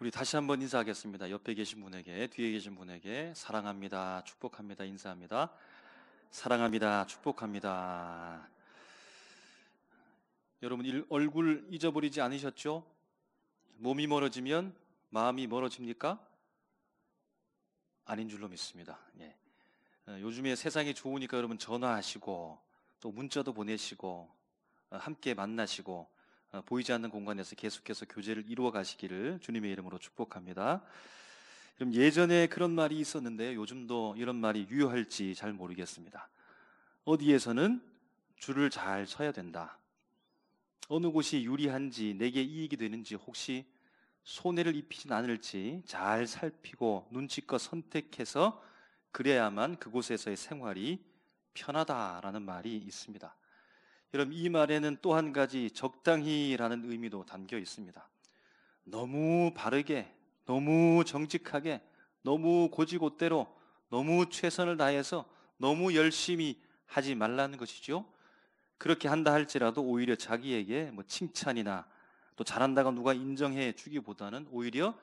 우리 다시 한번 인사하겠습니다. 옆에 계신 분에게, 뒤에 계신 분에게 사랑합니다, 축복합니다, 인사합니다. 사랑합니다, 축복합니다. 여러분 얼굴 잊어버리지 않으셨죠? 몸이 멀어지면 마음이 멀어집니까? 아닌 줄로 믿습니다. 예. 요즘에 세상이 좋으니까 여러분 전화하시고 또 문자도 보내시고 함께 만나시고 보이지 않는 공간에서 계속해서 교제를 이루어 가시기를 주님의 이름으로 축복합니다. 그럼 예전에 그런 말이 있었는데 요즘도 이런 말이 유효할지 잘 모르겠습니다. 어디에서는 줄을 잘 서야 된다. 어느 곳이 유리한지 내게 이익이 되는지 혹시 손해를 입히진 않을지 잘 살피고 눈치껏 선택해서 그래야만 그곳에서의 생활이 편하다라는 말이 있습니다. 여러분 이 말에는 또 한 가지 적당히라는 의미도 담겨 있습니다. 너무 바르게, 너무 정직하게, 너무 곧이곧대로, 너무 최선을 다해서 너무 열심히 하지 말라는 것이죠. 그렇게 한다 할지라도 오히려 자기에게 칭찬이나 또 잘한다고 누가 인정해 주기보다는 오히려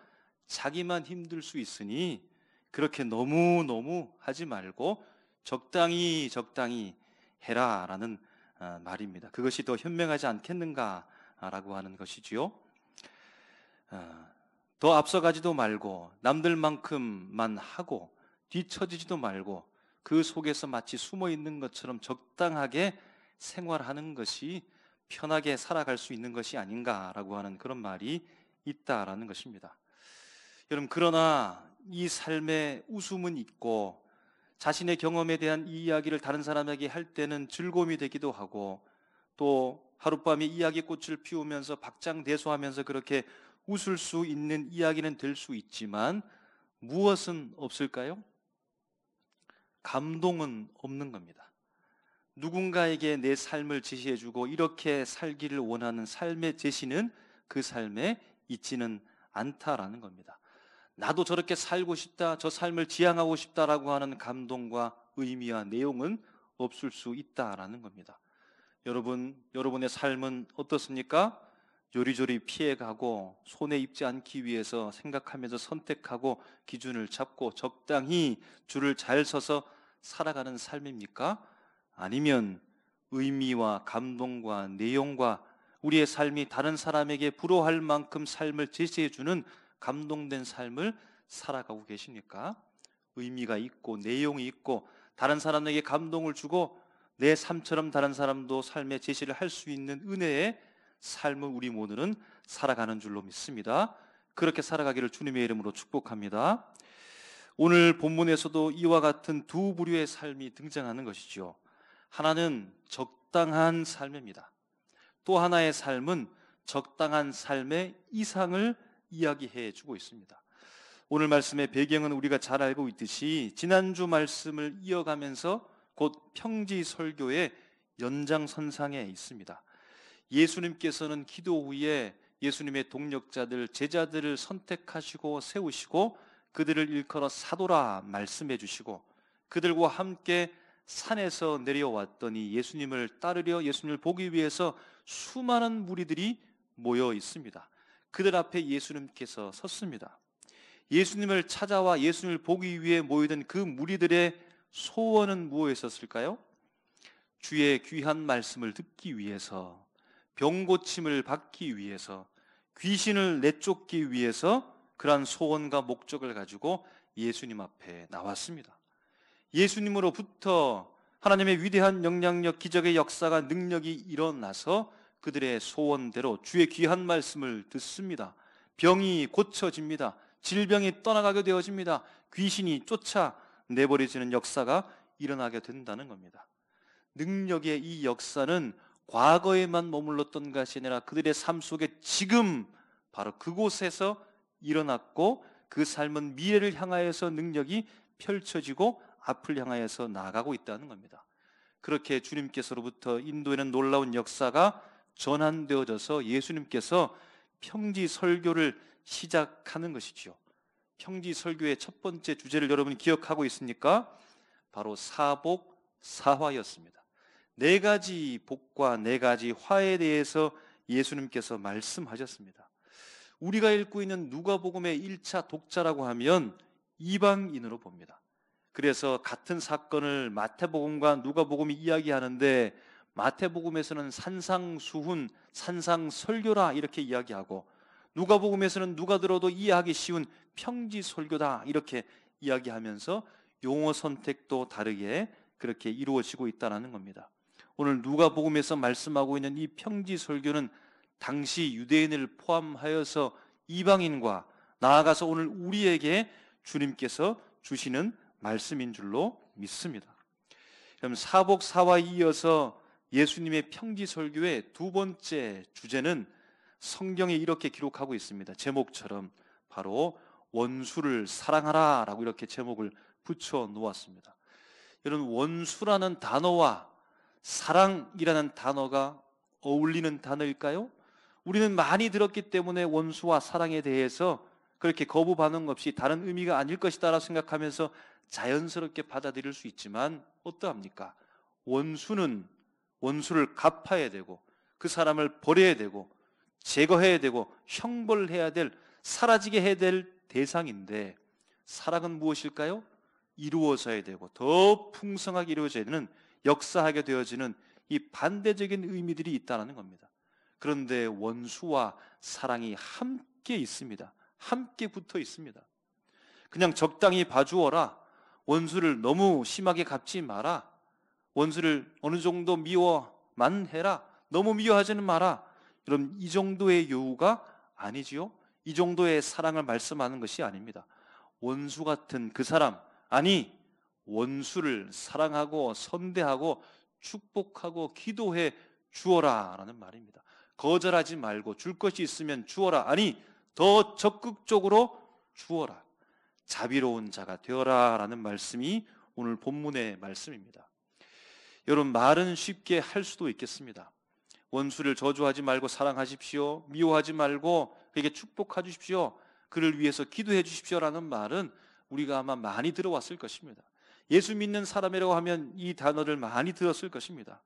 자기만 힘들 수 있으니 그렇게 너무 하지 말고 적당히 해라라는 말입니다. 그것이 더 현명하지 않겠는가라고 하는 것이지요. 더 앞서가지도 말고 남들만큼만 하고 뒤처지지도 말고 그 속에서 마치 숨어 있는 것처럼 적당하게 생활하는 것이 편하게 살아갈 수 있는 것이 아닌가라고 하는 그런 말이 있다라는 것입니다. 여러분 그러나 이 삶에 웃음은 있고 자신의 경험에 대한 이 이야기를 다른 사람에게 할 때는 즐거움이 되기도 하고 또 하룻밤에 이야기꽃을 피우면서 박장대소하면서 그렇게 웃을 수 있는 이야기는 될 수 있지만 무엇은 없을까요? 감동은 없는 겁니다. 누군가에게 내 삶을 제시해주고 이렇게 살기를 원하는 삶의 제시는 그 삶에 있지는 않다라는 겁니다. 나도 저렇게 살고 싶다, 저 삶을 지향하고 싶다라고 하는 감동과 의미와 내용은 없을 수 있다라는 겁니다. 여러분의 삶은 어떻습니까? 요리조리 피해가고 손에 입지 않기 위해서 생각하면서 선택하고 기준을 잡고 적당히 줄을 잘 서서 살아가는 삶입니까? 아니면 의미와 감동과 내용과 우리의 삶이 다른 사람에게 부러워할 만큼 삶을 제시해주는 감동된 삶을 살아가고 계십니까? 의미가 있고 내용이 있고 다른 사람에게 감동을 주고 내 삶처럼 다른 사람도 삶의 제시를 할 수 있는 은혜의 삶을 우리 모두는 살아가는 줄로 믿습니다. 그렇게 살아가기를 주님의 이름으로 축복합니다. 오늘 본문에서도 이와 같은 두 부류의 삶이 등장하는 것이죠. 하나는 적당한 삶입니다. 또 하나의 삶은 적당한 삶의 이상을 이야기해 주고 있습니다. 오늘 말씀의 배경은 우리가 잘 알고 있듯이 지난주 말씀을 이어가면서 곧 평지 설교의 연장선상에 있습니다. 예수님께서는 기도 후에 예수님의 동력자들, 제자들을 선택하시고 세우시고 그들을 일컬어 사도라 말씀해 주시고 그들과 함께 산에서 내려왔더니 예수님을 따르려 예수님을 보기 위해서 수많은 무리들이 모여 있습니다. 그들 앞에 예수님께서 섰습니다. 예수님을 찾아와 예수님을 보기 위해 모이던 그 무리들의 소원은 무엇이었을까요? 주의 귀한 말씀을 듣기 위해서, 병 고침을 받기 위해서, 귀신을 내쫓기 위해서 그러한 소원과 목적을 가지고 예수님 앞에 나왔습니다. 예수님으로부터 하나님의 위대한 영향력, 기적의 역사가 능력이 일어나서 그들의 소원대로 주의 귀한 말씀을 듣습니다. 병이 고쳐집니다. 질병이 떠나가게 되어집니다. 귀신이 쫓아내버려지는 역사가 일어나게 된다는 겁니다. 능력의 이 역사는 과거에만 머물렀던 것이 아니라 그들의 삶 속에 지금 바로 그곳에서 일어났고 그 삶은 미래를 향하여서 능력이 펼쳐지고 앞을 향하여서 나아가고 있다는 겁니다. 그렇게 주님께서로부터 인도에는 놀라운 역사가 전환되어져서 예수님께서 평지 설교를 시작하는 것이지요. 평지 설교의 첫 번째 주제를 여러분이 기억하고 있습니까? 바로 사복, 사화였습니다. 네 가지 복과 네 가지 화에 대해서 예수님께서 말씀하셨습니다. 우리가 읽고 있는 누가복음의 1차 독자라고 하면 이방인으로 봅니다. 그래서 같은 사건을 마태복음과 누가복음이 이야기하는데 마태복음에서는 산상수훈, 산상설교라 이렇게 이야기하고 누가복음에서는 누가 들어도 이해하기 쉬운 평지설교다 이렇게 이야기하면서 용어 선택도 다르게 그렇게 이루어지고 있다는 겁니다. 오늘 누가복음에서 말씀하고 있는 이 평지설교는 당시 유대인을 포함하여서 이방인과 나아가서 오늘 우리에게 주님께서 주시는 말씀인 줄로 믿습니다. 그럼 사복사와 이어서 예수님의 평지설교의 두 번째 주제는 성경에 이렇게 기록하고 있습니다. 제목처럼 바로 원수를 사랑하라 라고 이렇게 제목을 붙여 놓았습니다. 여러분, 원수라는 단어와 사랑이라는 단어가 어울리는 단어일까요? 우리는 많이 들었기 때문에 원수와 사랑에 대해서 그렇게 거부 반응 없이 다른 의미가 아닐 것이다 라고 생각하면서 자연스럽게 받아들일 수 있지만 어떠합니까? 원수를 갚아야 되고 그 사람을 버려야 되고 제거해야 되고 형벌해야 될, 사라지게 해야 될 대상인데, 사랑은 무엇일까요? 이루어져야 되고 더 풍성하게 이루어져야 되는, 역사하게 되어지는 이 반대적인 의미들이 있다는 겁니다. 그런데 원수와 사랑이 함께 있습니다. 함께 붙어 있습니다. 그냥 적당히 봐주어라, 원수를 너무 심하게 갚지 마라, 원수를 어느 정도 미워만 해라, 너무 미워하지는 마라, 여러분, 이 정도의 요구가 아니지요. 이 정도의 사랑을 말씀하는 것이 아닙니다. 원수 같은 그 사람, 아니 원수를 사랑하고 선대하고 축복하고 기도해 주어라 라는 말입니다. 거절하지 말고 줄 것이 있으면 주어라, 아니 더 적극적으로 주어라, 자비로운 자가 되어라 라는 말씀이 오늘 본문의 말씀입니다. 여러분, 말은 쉽게 할 수도 있겠습니다. 원수를 저주하지 말고 사랑하십시오, 미워하지 말고 그에게 축복해 주십시오, 그를 위해서 기도해 주십시오라는 말은 우리가 아마 많이 들어왔을 것입니다. 예수 믿는 사람이라고 하면 이 단어를 많이 들었을 것입니다.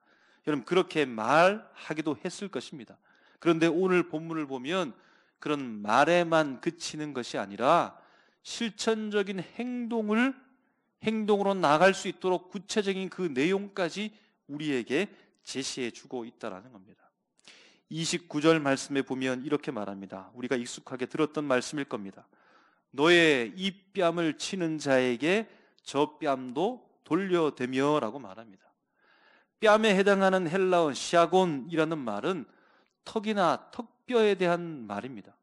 여러분, 그렇게 말하기도 했을 것입니다. 그런데 오늘 본문을 보면 그런 말에만 그치는 것이 아니라 실천적인 행동으로 나아갈 수 있도록 구체적인 그 내용까지 우리에게 제시해 주고 있다는 겁니다. 29절 말씀에 보면 이렇게 말합니다. 우리가 익숙하게 들었던 말씀일 겁니다. 너의 이 뺨을 치는 자에게 저 뺨도 돌려대며 라고 말합니다. 뺨에 해당하는 헬라어 시아곤이라는 말은 턱이나 턱뼈에 대한 말입니다.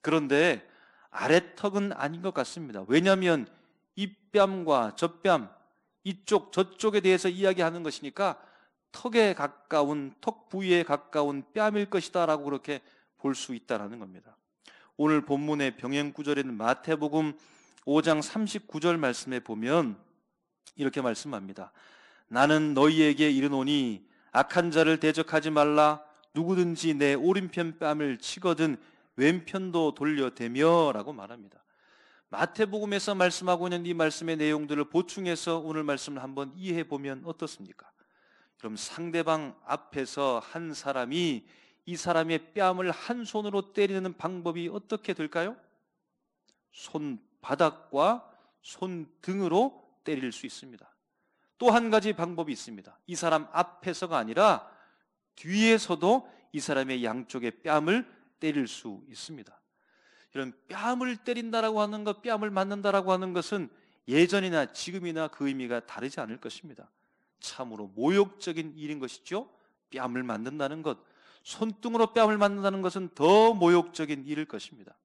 그런데 아래턱은 아닌 것 같습니다. 왜냐하면 이 뺨과 저 뺨, 이쪽 저쪽에 대해서 이야기하는 것이니까 턱에 가까운, 턱 부위에 가까운 뺨일 것이다 라고 그렇게 볼 수 있다는 겁니다. 오늘 본문의 병행 구절에는 마태복음 5장 39절 말씀에 보면 이렇게 말씀합니다. 나는 너희에게 이르노니 악한 자를 대적하지 말라, 누구든지 내 오른편 뺨을 치거든 왼편도 돌려대며 라고 말합니다. 마태복음에서 말씀하고 있는 이 말씀의 내용들을 보충해서 오늘 말씀을 한번 이해해 보면 어떻습니까? 그럼 상대방 앞에서 한 사람이 이 사람의 뺨을 한 손으로 때리는 방법이 어떻게 될까요? 손바닥과 손등으로 때릴 수 있습니다. 또 한 가지 방법이 있습니다. 이 사람 앞에서가 아니라 뒤에서도 이 사람의 양쪽의 뺨을 때릴 수 있습니다. 이런 뺨을 때린다라고 하는 것, 뺨을 맞는다라고 하는 것은 예전이나 지금이나 그 의미가 다르지 않을 것입니다. 참으로 모욕적인 일인 것이죠. 뺨을 맞는다는 것, 손등으로 뺨을 맞는다는 것은 더 모욕적인 일일 것입니다.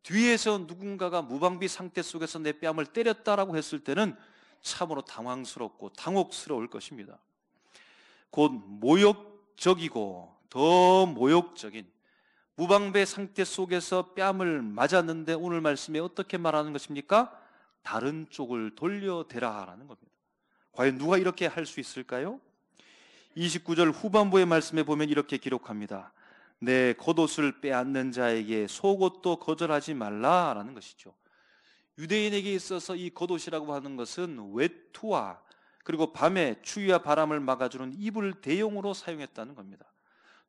뒤에서 누군가가 무방비 상태 속에서 내 뺨을 때렸다라고 했을 때는 참으로 당황스럽고 당혹스러울 것입니다. 곧 모욕적이고 더 모욕적인 무방비 상태 속에서 뺨을 맞았는데 오늘 말씀에 어떻게 말하는 것입니까? 다른 쪽을 돌려대라라는 겁니다. 과연 누가 이렇게 할 수 있을까요? 29절 후반부의 말씀에 보면 이렇게 기록합니다. 내 겉옷을 빼앗는 자에게 속옷도 거절하지 말라라는 것이죠. 유대인에게 있어서 이 겉옷이라고 하는 것은 외투와 그리고 밤에 추위와 바람을 막아주는 이불 대용으로 사용했다는 겁니다.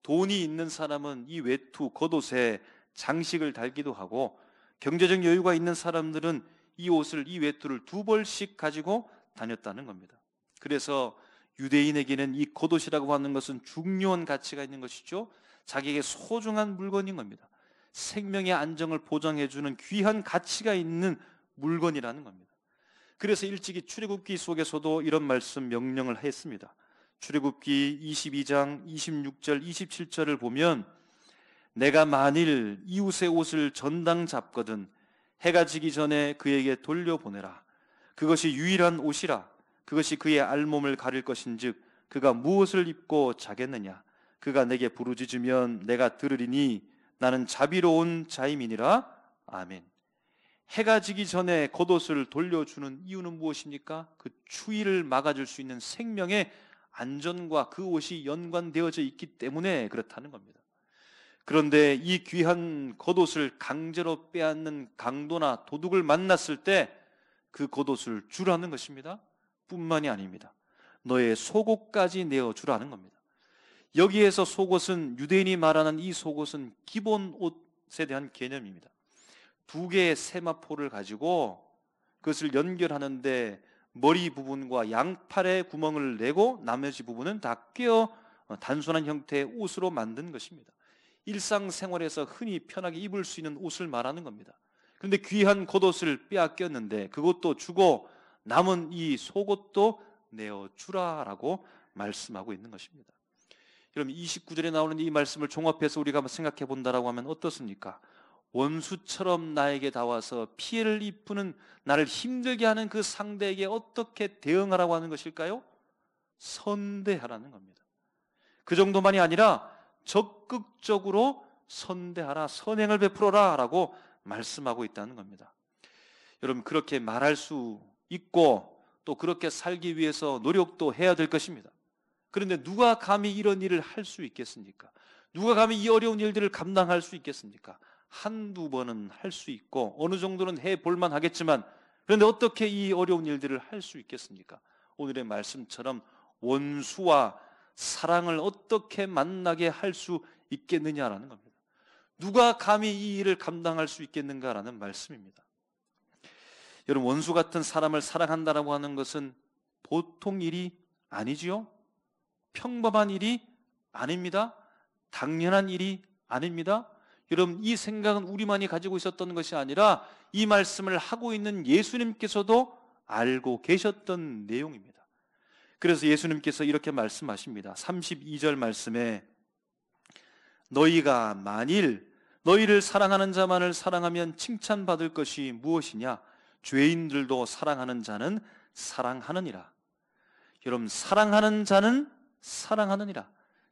돈이 있는 사람은 이 외투, 겉옷에 장식을 달기도 하고, 경제적 여유가 있는 사람들은 이 옷을, 이 외투를 2벌씩 가지고 다녔다는 겁니다. 그래서 유대인에게는 이 겉옷이라고 하는 것은 중요한 가치가 있는 것이죠. 자기에게 소중한 물건인 겁니다. 생명의 안정을 보장해주는 귀한 가치가 있는 물건이라는 겁니다. 그래서 일찍이 출애굽기 속에서도 이런 말씀 명령을 했습니다. 출애굽기 22장 26절 27절을 보면, 내가 만일 이웃의 옷을 전당 잡거든 해가 지기 전에 그에게 돌려보내라. 그것이 유일한 옷이라. 그것이 그의 알몸을 가릴 것인즉 그가 무엇을 입고 자겠느냐. 그가 내게 부르짖으면 내가 들으리니 나는 자비로운 자임이니라. 아멘. 해가 지기 전에 겉옷을 돌려주는 이유는 무엇입니까? 그 추위를 막아줄 수 있는 생명의 안전과 그 옷이 연관되어져 있기 때문에 그렇다는 겁니다. 그런데 이 귀한 겉옷을 강제로 빼앗는 강도나 도둑을 만났을 때 그 겉옷을 주라는 것입니다. 뿐만이 아닙니다. 너의 속옷까지 내어주라는 겁니다. 여기에서 속옷은, 유대인이 말하는 이 속옷은 기본 옷에 대한 개념입니다. 2개의 세마포를 가지고 그것을 연결하는데 머리 부분과 양팔에 구멍을 내고 나머지 부분은 다 꿰어 단순한 형태의 옷으로 만든 것입니다. 일상생활에서 흔히 편하게 입을 수 있는 옷을 말하는 겁니다. 그런데 귀한 겉옷을 빼앗겼는데 그것도 주고 남은 이 속옷도 내어주라라고 말씀하고 있는 것입니다. 여러분, 29절에 나오는 이 말씀을 종합해서 우리가 한번 생각해 본다라고 하면 어떻습니까? 원수처럼 나에게 다와서 피해를 입히는, 나를 힘들게 하는 그 상대에게 어떻게 대응하라고 하는 것일까요? 선대하라는 겁니다. 그 정도만이 아니라 적극적으로 선대하라, 선행을 베풀어라 라고 말씀하고 있다는 겁니다. 여러분, 그렇게 말할 수 있고 또 그렇게 살기 위해서 노력도 해야 될 것입니다. 그런데 누가 감히 이런 일을 할 수 있겠습니까? 누가 감히 이 어려운 일들을 감당할 수 있겠습니까? 한두 번은 할 수 있고 어느 정도는 해볼만 하겠지만, 그런데 어떻게 이 어려운 일들을 할 수 있겠습니까? 오늘의 말씀처럼 원수와 사랑을 어떻게 만나게 할 수 있겠느냐라는 겁니다. 누가 감히 이 일을 감당할 수 있겠는가라는 말씀입니다. 여러분, 원수 같은 사람을 사랑한다라고 하는 것은 보통 일이 아니지요. 평범한 일이 아닙니다. 당연한 일이 아닙니다. 여러분, 이 생각은 우리만이 가지고 있었던 것이 아니라 이 말씀을 하고 있는 예수님께서도 알고 계셨던 내용입니다. 그래서 예수님께서 이렇게 말씀하십니다. 32절 말씀에, 너희가 만일 너희를 사랑하는 자만을 사랑하면 칭찬받을 것이 무엇이냐? 죄인들도 사랑하는 자는 사랑하느니라. 여러분, 사랑하는 자는 사랑하느니라.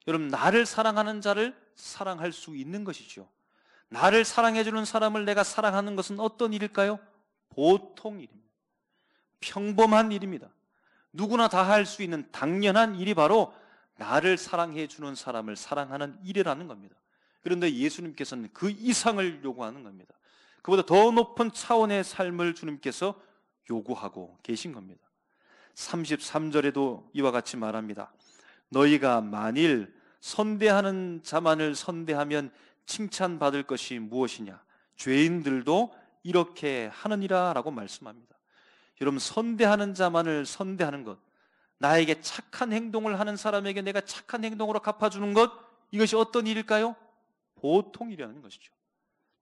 여러분, 나를 사랑하는 자를 사랑할 수 있는 것이죠. 나를 사랑해주는 사람을 내가 사랑하는 것은 어떤 일일까요? 보통 일입니다. 평범한 일입니다. 누구나 다 할 수 있는 당연한 일이 바로 나를 사랑해주는 사람을 사랑하는 일이라는 겁니다. 그런데 예수님께서는 그 이상을 요구하는 겁니다. 그보다 더 높은 차원의 삶을 주님께서 요구하고 계신 겁니다. 33절에도 이와 같이 말합니다. 너희가 만일 선대하는 자만을 선대하면 칭찬받을 것이 무엇이냐? 죄인들도 이렇게 하느니라 라고 말씀합니다. 여러분, 선대하는 자만을 선대하는 것, 나에게 착한 행동을 하는 사람에게 내가 착한 행동으로 갚아주는 것, 이것이 어떤 일일까요? 보통 일이라는 것이죠.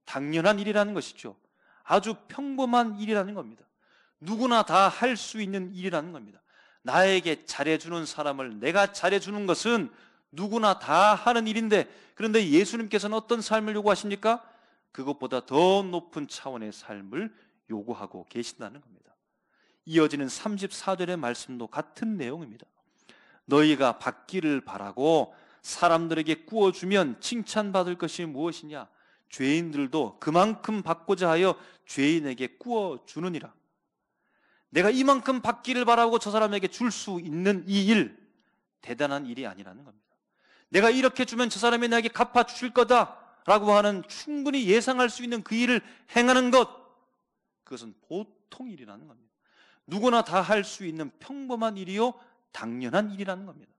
당연한 일이라는 것이죠. 아주 평범한 일이라는 겁니다. 누구나 다 할 수 있는 일이라는 겁니다. 나에게 잘해주는 사람을 내가 잘해주는 것은 누구나 다 하는 일인데, 그런데 예수님께서는 어떤 삶을 요구하십니까? 그것보다 더 높은 차원의 삶을 요구하고 계신다는 겁니다. 이어지는 34절의 말씀도 같은 내용입니다. 너희가 받기를 바라고 사람들에게 구워주면 칭찬받을 것이 무엇이냐? 죄인들도 그만큼 받고자 하여 죄인에게 구워주느니라. 내가 이만큼 받기를 바라고 저 사람에게 줄 수 있는 이 일, 대단한 일이 아니라는 겁니다. 내가 이렇게 주면 저 사람이 나에게 갚아주실 거다라고 하는 충분히 예상할 수 있는 그 일을 행하는 것, 그것은 보통 일이라는 겁니다. 누구나 다 할 수 있는 평범한 일이요 당연한 일이라는 겁니다.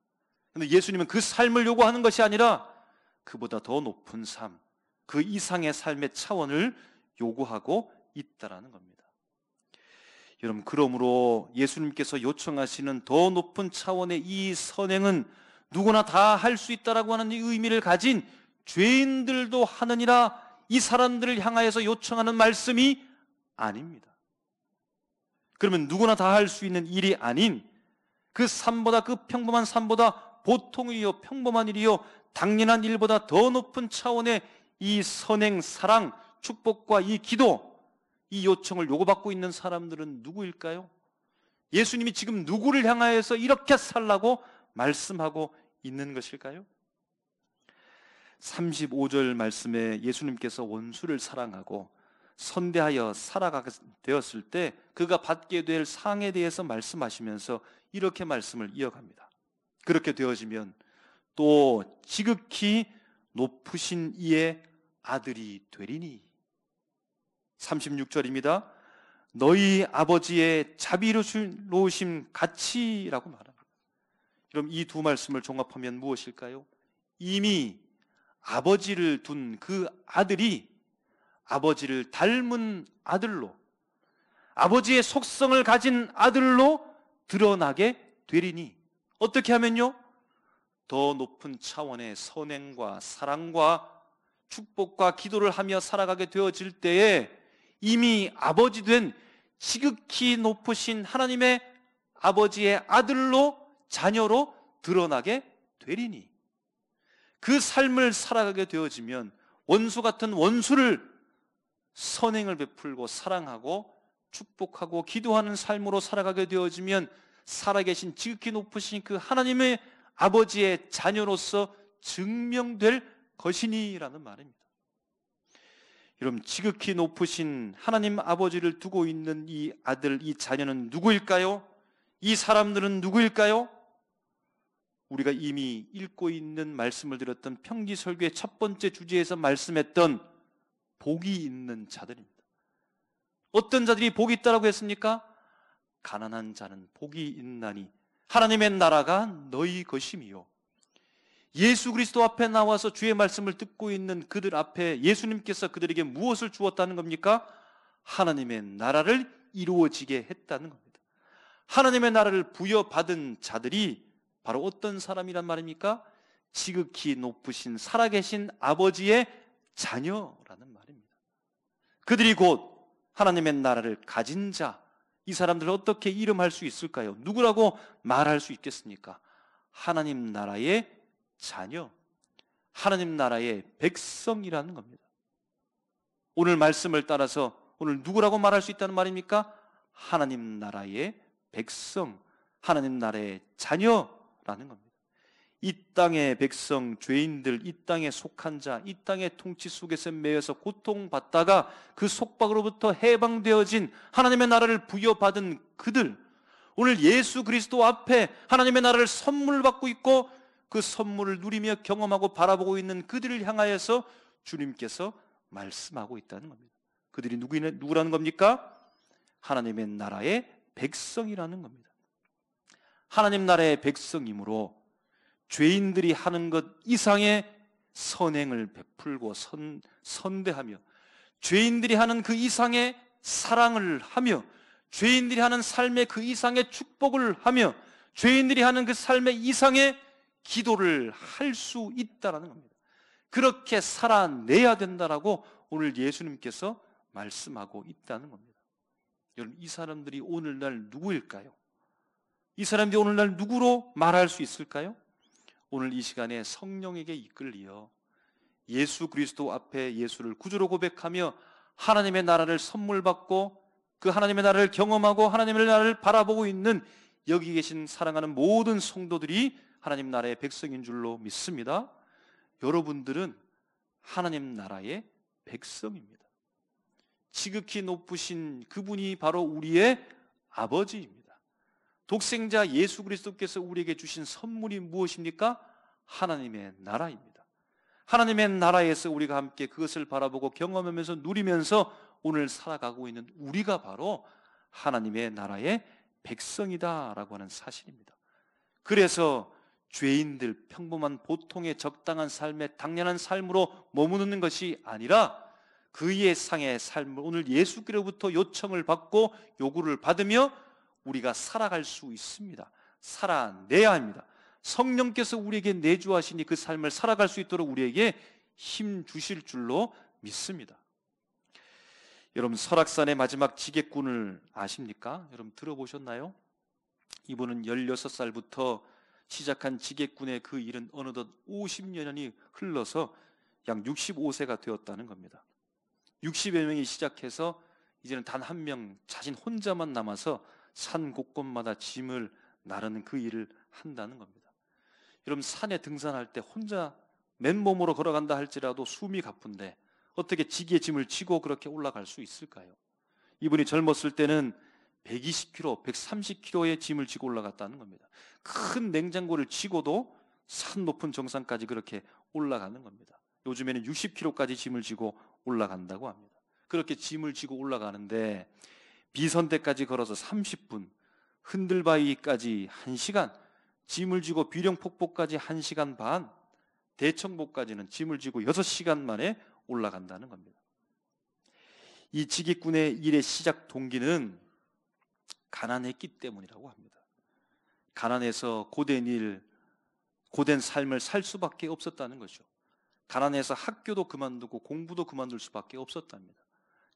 그런데 예수님은 그 삶을 요구하는 것이 아니라 그보다 더 높은 삶, 그 이상의 삶의 차원을 요구하고 있다라는 겁니다. 여러분, 그러므로 예수님께서 요청하시는 더 높은 차원의 이 선행은 누구나 다 할 수 있다라고 하는 이 의미를 가진 죄인들도 하느니라, 이 사람들을 향하여서 요청하는 말씀이 아닙니다. 그러면 누구나 다 할 수 있는 일이 아닌 그 삶보다, 그 평범한 삶보다 보통이요, 평범한 일이요, 당연한 일보다 더 높은 차원의 이 선행, 사랑, 축복과 이 기도, 이 요청을 요구받고 있는 사람들은 누구일까요? 예수님이 지금 누구를 향하여서 이렇게 살라고 말씀하고 있는 것일까요? 35절 말씀에 예수님께서 원수를 사랑하고 선대하여 살아가게 되었을 때 그가 받게 될 상에 대해서 말씀하시면서 이렇게 말씀을 이어갑니다. 그렇게 되어지면 또 지극히 높으신 이의 아들이 되리니. 36절입니다. 너희 아버지의 자비로우심 같이라고 말합니다. 그럼 이 두 말씀을 종합하면 무엇일까요? 이미 아버지를 둔 그 아들이 아버지를 닮은 아들로, 아버지의 속성을 가진 아들로 드러나게 되리니. 어떻게 하면요? 더 높은 차원의 선행과 사랑과 축복과 기도를 하며 살아가게 되어질 때에 이미 아버지 된 지극히 높으신 하나님의 아버지의 아들로, 자녀로 드러나게 되리니. 그 삶을 살아가게 되어지면 원수 같은 원수를 선행을 베풀고 사랑하고 축복하고 기도하는 삶으로 살아가게 되어지면 살아계신 지극히 높으신 그 하나님의 아버지의 자녀로서 증명될 것이니라는 말입니다. 여러분, 지극히 높으신 하나님 아버지를 두고 있는 이 아들, 이 자녀는 누구일까요? 이 사람들은 누구일까요? 우리가 이미 읽고 있는 말씀을 드렸던 평지설교의 첫 번째 주제에서 말씀했던 복이 있는 자들입니다. 어떤 자들이 복이 있다라고 했습니까? 가난한 자는 복이 있나니 하나님의 나라가 너희 것임이요. 예수 그리스도 앞에 나와서 주의 말씀을 듣고 있는 그들 앞에 예수님께서 그들에게 무엇을 주었다는 겁니까? 하나님의 나라를 이루어지게 했다는 겁니다. 하나님의 나라를 부여받은 자들이 바로 어떤 사람이란 말입니까? 지극히 높으신 살아계신 아버지의 자녀라는 말입니다. 그들이 곧 하나님의 나라를 가진 자, 이 사람들을 어떻게 이름할 수 있을까요? 누구라고 말할 수 있겠습니까? 하나님 나라의 자녀, 하나님 나라의 백성이라는 겁니다. 오늘 말씀을 따라서 오늘 누구라고 말할 수 있다는 말입니까? 하나님 나라의 백성, 하나님 나라의 자녀라는 겁니다. 이 땅의 백성, 죄인들, 이 땅에 속한 자, 이 땅의 통치 속에서 매여서 고통받다가 그 속박으로부터 해방되어진 하나님의 나라를 부여받은 그들, 오늘 예수 그리스도 앞에 하나님의 나라를 선물 받고 있고 그 선물을 누리며 경험하고 바라보고 있는 그들을 향하여서 주님께서 말씀하고 있다는 겁니다. 그들이 누구라는 겁니까? 하나님의 나라의 백성이라는 겁니다. 하나님 나라의 백성이므로 죄인들이 하는 것 이상의 선행을 베풀고 선대하며, 죄인들이 하는 그 이상의 사랑을 하며, 죄인들이 하는 삶의 그 이상의 축복을 하며, 죄인들이 하는 그 삶의 이상의 기도를 할 수 있다는 겁니다. 그렇게 살아내야 된다라고 오늘 예수님께서 말씀하고 있다는 겁니다. 여러분, 이 사람들이 오늘날 누구일까요? 이 사람들이 오늘날 누구로 말할 수 있을까요? 오늘 이 시간에 성령에게 이끌리어 예수 그리스도 앞에 예수를 구주로 고백하며 하나님의 나라를 선물 받고 그 하나님의 나라를 경험하고 하나님의 나라를 바라보고 있는 여기 계신 사랑하는 모든 성도들이 하나님 나라의 백성인 줄로 믿습니다. 여러분들은 하나님 나라의 백성입니다. 지극히 높으신 그분이 바로 우리의 아버지입니다. 독생자 예수 그리스도께서 우리에게 주신 선물이 무엇입니까? 하나님의 나라입니다. 하나님의 나라에서 우리가 함께 그것을 바라보고 경험하면서 누리면서 오늘 살아가고 있는 우리가 바로 하나님의 나라의 백성이다라고 하는 사실입니다. 그래서 죄인들, 평범한 보통의 적당한 삶의 당연한 삶으로 머무르는 것이 아니라 그 예상의 삶을 오늘 예수께로부터 요청을 받고 요구를 받으며 우리가 살아갈 수 있습니다. 살아내야 합니다. 성령께서 우리에게 내주하시니 그 삶을 살아갈 수 있도록 우리에게 힘 주실 줄로 믿습니다. 여러분, 설악산의 마지막 지객꾼을 아십니까? 여러분 들어보셨나요? 이분은 16살부터 시작한 지객꾼의 그 일은 어느덧 50년이 흘러서 약 65세가 되었다는 겁니다. 60여 명이 시작해서 이제는 단 한 명 자신 혼자만 남아서 산 곳곳마다 짐을 나르는 그 일을 한다는 겁니다. 여러분, 산에 등산할 때 혼자 맨몸으로 걸어간다 할지라도 숨이 가쁜데 어떻게 지게 짐을 지고 그렇게 올라갈 수 있을까요? 이분이 젊었을 때는 120kg, 130kg의 짐을 지고 올라갔다는 겁니다. 큰 냉장고를 지고도 산 높은 정상까지 그렇게 올라가는 겁니다. 요즘에는 60kg까지 짐을 지고 올라간다고 합니다. 그렇게 짐을 지고 올라가는데 비선대까지 걸어서 30분, 흔들바위까지 1시간, 짐을 지고 비룡폭포까지 1시간 반, 대청보까지는 짐을 지고 6시간 만에 올라간다는 겁니다. 이 지기꾼의 일의 시작 동기는 가난했기 때문이라고 합니다. 가난해서 고된 삶을 살 수밖에 없었다는 거죠. 가난해서 학교도 그만두고 공부도 그만둘 수밖에 없었답니다.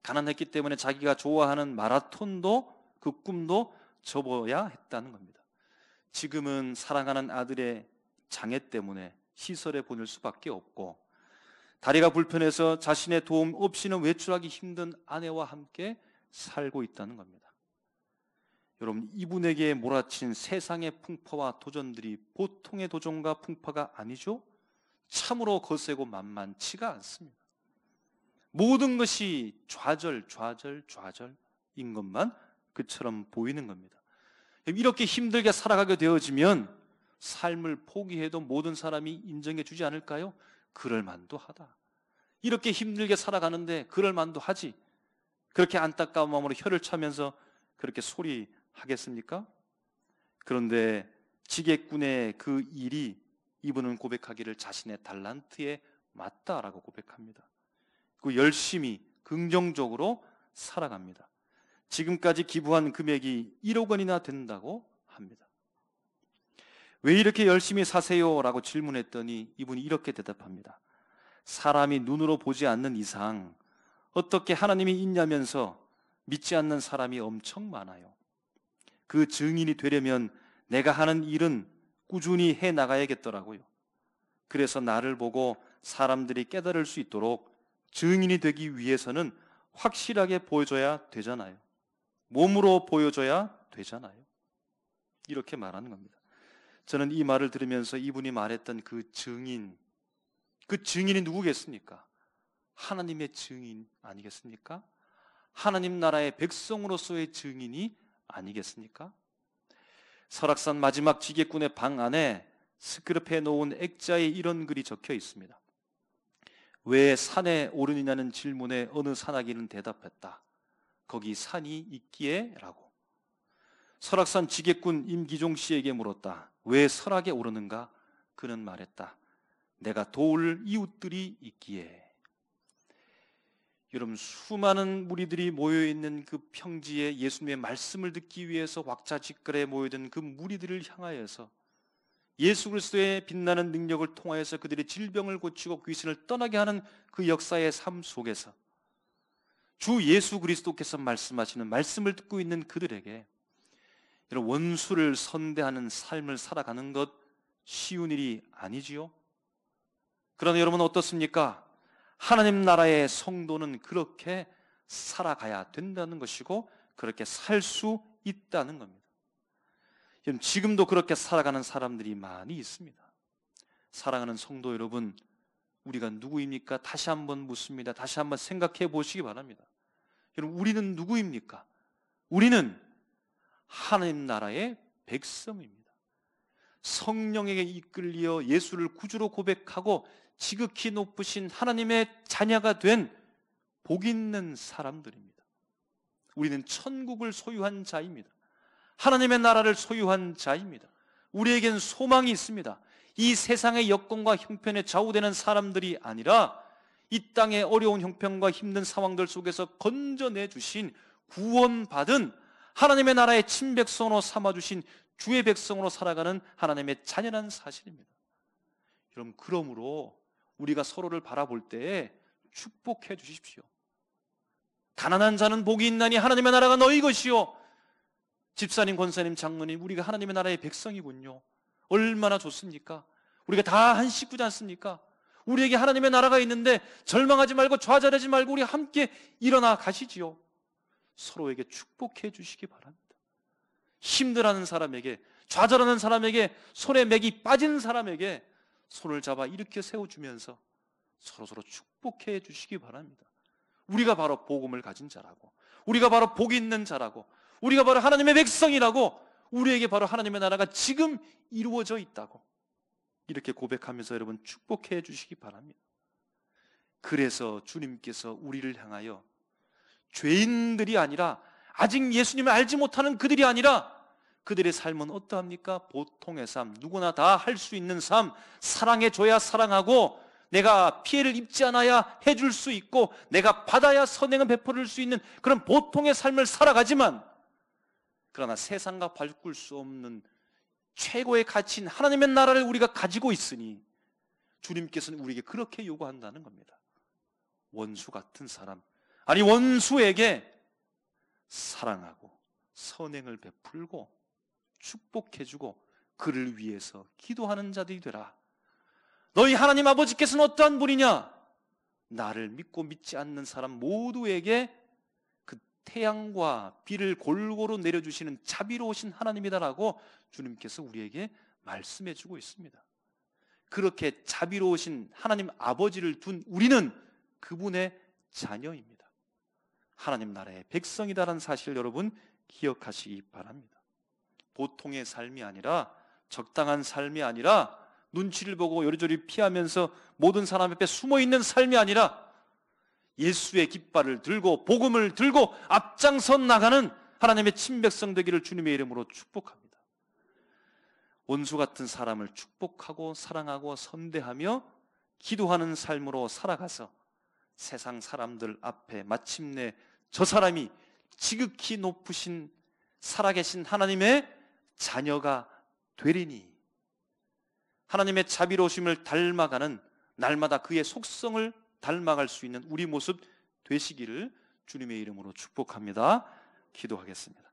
가난했기 때문에 자기가 좋아하는 마라톤도 그 꿈도 접어야 했다는 겁니다. 지금은 사랑하는 아들의 장애 때문에 시설에 보낼 수밖에 없고 다리가 불편해서 자신의 도움 없이는 외출하기 힘든 아내와 함께 살고 있다는 겁니다. 여러분, 이분에게 몰아친 세상의 풍파와 도전들이 보통의 도전과 풍파가 아니죠? 참으로 거세고 만만치가 않습니다. 모든 것이 좌절인 것만 그처럼 보이는 겁니다. 이렇게 힘들게 살아가게 되어지면 삶을 포기해도 모든 사람이 인정해 주지 않을까요? 그럴 만도 하다. 이렇게 힘들게 살아가는데 그럴 만도 하지. 그렇게 안타까운 마음으로 혀를 차면서 그렇게 소리하겠습니까? 그런데 지객꾼의 그 일이 이분은 고백하기를 자신의 달란트에 맞다라고 고백합니다. 그 열심히 긍정적으로 살아갑니다. 지금까지 기부한 금액이 1억 원이나 된다고 합니다. 왜 이렇게 열심히 사세요? 라고 질문했더니 이분이 이렇게 대답합니다. 사람이 눈으로 보지 않는 이상 어떻게 하나님이 있냐면서 믿지 않는 사람이 엄청 많아요. 그 증인이 되려면 내가 하는 일은 꾸준히 해 나가야겠더라고요. 그래서 나를 보고 사람들이 깨달을 수 있도록 증인이 되기 위해서는 확실하게 보여줘야 되잖아요. 몸으로 보여줘야 되잖아요. 이렇게 말하는 겁니다. 저는 이 말을 들으면서 이분이 말했던 그 증인이 누구겠습니까? 하나님의 증인 아니겠습니까? 하나님 나라의 백성으로서의 증인이 아니겠습니까? 설악산 마지막 지객꾼의 방 안에 스크랩해 놓은 액자에 이런 글이 적혀 있습니다. 왜 산에 오르느냐는 질문에 어느 산악인은 대답했다. 거기 산이 있기에 라고. 설악산 지객꾼 임기종 씨에게 물었다. 왜 설악에 오르는가? 그는 말했다. 내가 도울 이웃들이 있기에. 여러분, 수많은 무리들이 모여있는 그 평지에 예수님의 말씀을 듣기 위해서 왁자지껄에 모여든 그 무리들을 향하여서 예수 그리스도의 빛나는 능력을 통하여서 그들의 질병을 고치고 귀신을 떠나게 하는 그 역사의 삶 속에서 주 예수 그리스도께서 말씀하시는 말씀을 듣고 있는 그들에게 이런 원수를 선대하는 삶을 살아가는 것 쉬운 일이 아니지요. 그러나 여러분 어떻습니까? 하나님 나라의 성도는 그렇게 살아가야 된다는 것이고 그렇게 살 수 있다는 겁니다. 지금도 그렇게 살아가는 사람들이 많이 있습니다. 사랑하는 성도 여러분, 우리가 누구입니까? 다시 한번 묻습니다. 다시 한번 생각해 보시기 바랍니다. 여러분, 우리는 누구입니까? 우리는 하나님 나라의 백성입니다. 성령에게 이끌려 예수를 구주로 고백하고 지극히 높으신 하나님의 자녀가 된 복 있는 사람들입니다. 우리는 천국을 소유한 자입니다. 하나님의 나라를 소유한 자입니다. 우리에겐 소망이 있습니다. 이 세상의 여건과 형편에 좌우되는 사람들이 아니라 이 땅의 어려운 형편과 힘든 상황들 속에서 건져내 주신 구원받은 하나님의 나라의 친백성으로 삼아주신 주의 백성으로 살아가는 하나님의 자녀라는 사실입니다. 여러분, 그러므로 우리가 서로를 바라볼 때에 축복해 주십시오. 가난한 자는 복이 있나니 하나님의 나라가 너희 것이요. 집사님, 권사님, 장로님, 우리가 하나님의 나라의 백성이군요. 얼마나 좋습니까? 우리가 다 한 식구지 않습니까? 우리에게 하나님의 나라가 있는데 절망하지 말고 좌절하지 말고 우리 함께 일어나 가시지요. 서로에게 축복해 주시기 바랍니다. 힘들어하는 사람에게, 좌절하는 사람에게, 손에 맥이 빠진 사람에게 손을 잡아 일으켜 세워주면서 서로서로 축복해 주시기 바랍니다. 우리가 바로 복음을 가진 자라고, 우리가 바로 복이 있는 자라고, 우리가 바로 하나님의 백성이라고, 우리에게 바로 하나님의 나라가 지금 이루어져 있다고 이렇게 고백하면서 여러분 축복해 주시기 바랍니다. 그래서 주님께서 우리를 향하여 죄인들이 아니라, 아직 예수님을 알지 못하는 그들이 아니라, 그들의 삶은 어떠합니까? 보통의 삶, 누구나 다 할 수 있는 삶, 사랑해줘야 사랑하고, 내가 피해를 입지 않아야 해줄 수 있고, 내가 받아야 선행을 베풀을 수 있는 그런 보통의 삶을 살아가지만, 그러나 세상과 바꿀 수 없는 최고의 가치인 하나님의 나라를 우리가 가지고 있으니 주님께서는 우리에게 그렇게 요구한다는 겁니다. 원수 같은 사람, 아니 원수에게 사랑하고 선행을 베풀고 축복해주고 그를 위해서 기도하는 자들이 되라. 너희 하나님 아버지께서는 어떠한 분이냐? 나를 믿고 믿지 않는 사람 모두에게 그 태양과 비를 골고루 내려주시는 자비로우신 하나님이다라고 주님께서 우리에게 말씀해주고 있습니다. 그렇게 자비로우신 하나님 아버지를 둔 우리는 그분의 자녀입니다. 하나님 나라의 백성이다라는 사실을 여러분 기억하시기 바랍니다. 보통의 삶이 아니라, 적당한 삶이 아니라, 눈치를 보고 요리조리 피하면서 모든 사람 앞에 숨어있는 삶이 아니라, 예수의 깃발을 들고 복음을 들고 앞장서 나가는 하나님의 친백성 되기를 주님의 이름으로 축복합니다. 원수 같은 사람을 축복하고 사랑하고 선대하며 기도하는 삶으로 살아가서 세상 사람들 앞에 마침내 저 사람이 지극히 높으신 살아계신 하나님의 자녀가 되리니, 하나님의 자비로우심을 닮아가는, 날마다 그의 속성을 닮아갈 수 있는 우리 모습 되시기를 주님의 이름으로 축복합니다. 기도하겠습니다.